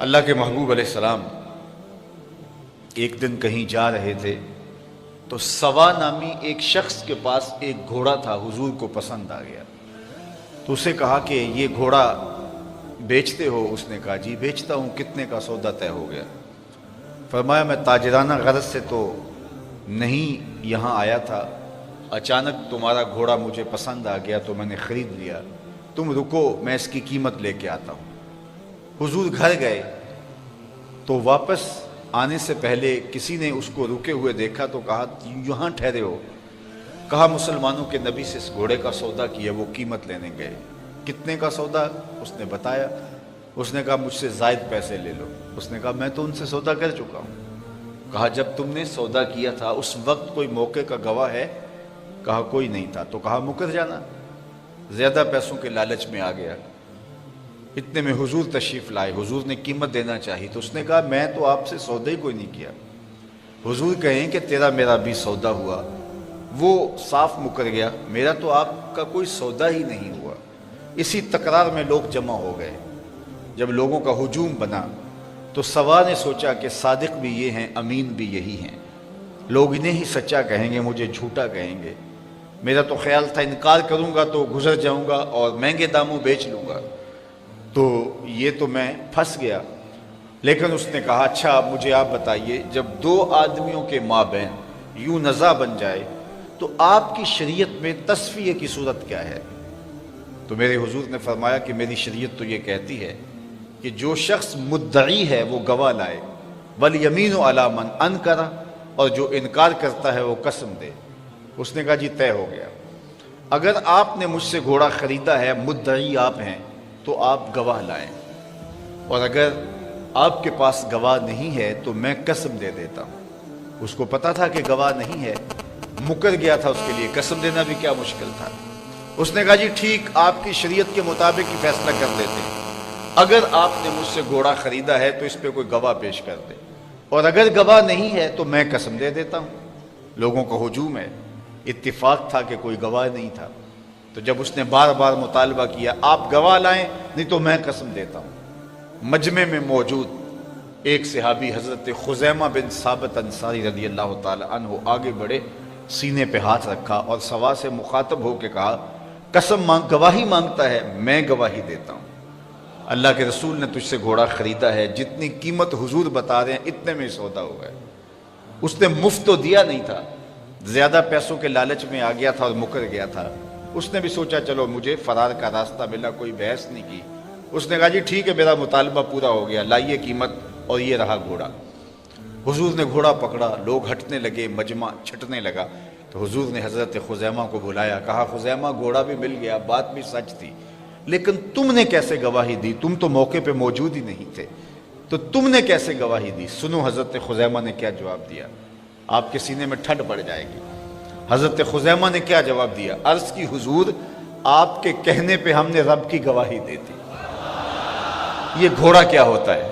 اللہ کے محبوب علیہ السلام ایک دن کہیں جا رہے تھے تو سوا نامی ایک شخص کے پاس ایک گھوڑا تھا، حضور کو پسند آ گیا تو اسے کہا کہ یہ گھوڑا بیچتے ہو؟ اس نے کہا جی بیچتا ہوں، کتنے کا سودا طے ہو گیا؟ فرمایا میں تاجرانہ غرض سے تو نہیں یہاں آیا تھا، اچانک تمہارا گھوڑا مجھے پسند آ گیا تو میں نے خرید لیا، تم رکو میں اس کی قیمت لے کے آتا ہوں۔ حضور گھر گئے تو واپس آنے سے پہلے کسی نے اس کو رکے ہوئے دیکھا تو کہا یہاں ٹھہرے ہو؟ کہا مسلمانوں کے نبی سے اس گھوڑے کا سودا کیا، وہ قیمت لینے گئے۔ کتنے کا سودا؟ اس نے بتایا۔ اس نے کہا مجھ سے زائد پیسے لے لو۔ اس نے کہا میں تو ان سے سودا کر چکا ہوں۔ کہا جب تم نے سودا کیا تھا اس وقت کوئی موقع کا گواہ ہے؟ کہا کوئی نہیں تھا۔ تو کہا مکر جانا، زیادہ پیسوں کے لالچ میں آ گیا۔ اتنے میں حضور تشریف لائے، حضور نے قیمت دینا چاہی تو اس نے کہا میں تو آپ سے سودا ہی کوئی نہیں کیا۔ حضور کہیں کہ تیرا میرا بھی سودا ہوا، وہ صاف مکر گیا، میرا تو آپ کا کوئی سودا ہی نہیں ہوا۔ اسی تکرار میں لوگ جمع ہو گئے۔ جب لوگوں کا ہجوم بنا تو سوا نے سوچا کہ صادق بھی یہ ہیں، امین بھی یہی ہیں، لوگ انہیں ہی سچا کہیں گے، مجھے جھوٹا کہیں گے۔ میرا تو خیال تھا انکار کروں گا تو گزر جاؤں گا اور مہنگے داموں بیچ لوں گا، تو یہ تو میں پھنس گیا۔ لیکن اس نے کہا اچھا مجھے آپ بتائیے، جب دو آدمیوں کے مابین یوں نزاع بن جائے تو آپ کی شریعت میں تصفیہ کی صورت کیا ہے؟ تو میرے حضور نے فرمایا کہ میری شریعت تو یہ کہتی ہے کہ جو شخص مدعی ہے وہ گواہ لائے، والیمین علی من انکر، اور جو انکار کرتا ہے وہ قسم دے۔ اس نے کہا جی طے ہو گیا، اگر آپ نے مجھ سے گھوڑا خریدا ہے، مدعی آپ ہیں، تو آپ گواہ لائیں، اور اگر آپ کے پاس گواہ نہیں ہے تو میں قسم دے دیتا ہوں۔ اس کو پتا تھا کہ گواہ نہیں ہے، مکر گیا تھا، اس کے لیے قسم دینا بھی کیا مشکل تھا۔ اس نے کہا جی ٹھیک، آپ کی شریعت کے مطابق ہی فیصلہ کر دیتے ہیں، اگر آپ نے مجھ سے گھوڑا خریدا ہے تو اس پہ کوئی گواہ پیش کر دے، اور اگر گواہ نہیں ہے تو میں قسم دے دیتا ہوں۔ لوگوں کا ہجوم ہے، اتفاق تھا کہ کوئی گواہ نہیں تھا، تو جب اس نے بار بار مطالبہ کیا آپ گواہ لائیں نہیں تو میں قسم دیتا ہوں۔ مجمع میں موجود ایک صحابی حضرت خزیمہ بن ثابت انصاری رضی اللہ تعالی عنہ آگے بڑھے، سینے پہ ہاتھ رکھا اور سوا سے مخاطب ہو کے کہا قسم گواہی مانگتا ہے، میں گواہی دیتا ہوں۔ اللہ کے رسول نے تجھ سے گھوڑا خریدا ہے، جتنی قیمت حضور بتا رہے ہیں اتنے میں سودا ہوا ہے۔ اس نے مفت تو دیا نہیں تھا، زیادہ پیسوں کے لالچ میں آ گیا تھا اور مکر گیا تھا۔ اس نے بھی سوچا چلو مجھے فرار کا راستہ ملا، کوئی بحث نہیں کی۔ اس نے کہا جی ٹھیک ہے میرا مطالبہ پورا ہو گیا، لائیے قیمت، اور یہ رہا گھوڑا۔ حضور نے گھوڑا پکڑا، لوگ ہٹنے لگے، مجمع چھٹنے لگا، تو حضور نے حضرت خزیمہ کو بلایا، کہا خزیمہ گھوڑا بھی مل گیا، بات بھی سچ تھی، لیکن تم نے کیسے گواہی دی؟ تم تو موقع پہ موجود ہی نہیں تھے، تو تم نے کیسے گواہی دی؟ سنو حضرت خزیمہ نے کیا جواب دیا، آپ کے سینے میں ٹھنڈ پڑ جائے گی۔ حضرت خزیمہ نے کیا جواب دیا؟ عرض کی حضور آپ کے کہنے پہ ہم نے رب کی گواہی دی تھی۔ یہ گھوڑا کیا ہوتا ہے؟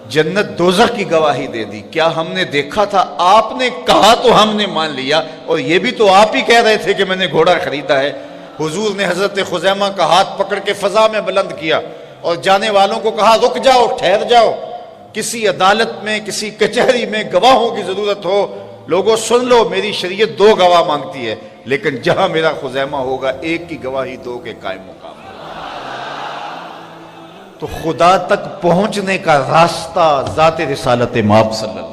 جنت دوزخ کی گواہی دے دی۔ کیا ہم نے دیکھا تھا؟ آپ نے کہا تو ہم نے مان لیا، اور یہ بھی تو آپ ہی کہہ رہے تھے کہ میں نے گھوڑا خریدا ہے۔ حضور نے حضرت خزیمہ کا ہاتھ پکڑ کے فضا میں بلند کیا اور جانے والوں کو کہا رک جاؤ، ٹھہر جاؤ، کسی عدالت میں کسی کچہری میں گواہوں کی ضرورت ہو، لوگوں سن لو، میری شریعت دو گواہ مانگتی ہے، لیکن جہاں میرا خزیمہ ہوگا ایک کی گواہی دو کے قائم مقام۔ تو خدا تک پہنچنے کا راستہ ذات رسالت مآب صلی اللہ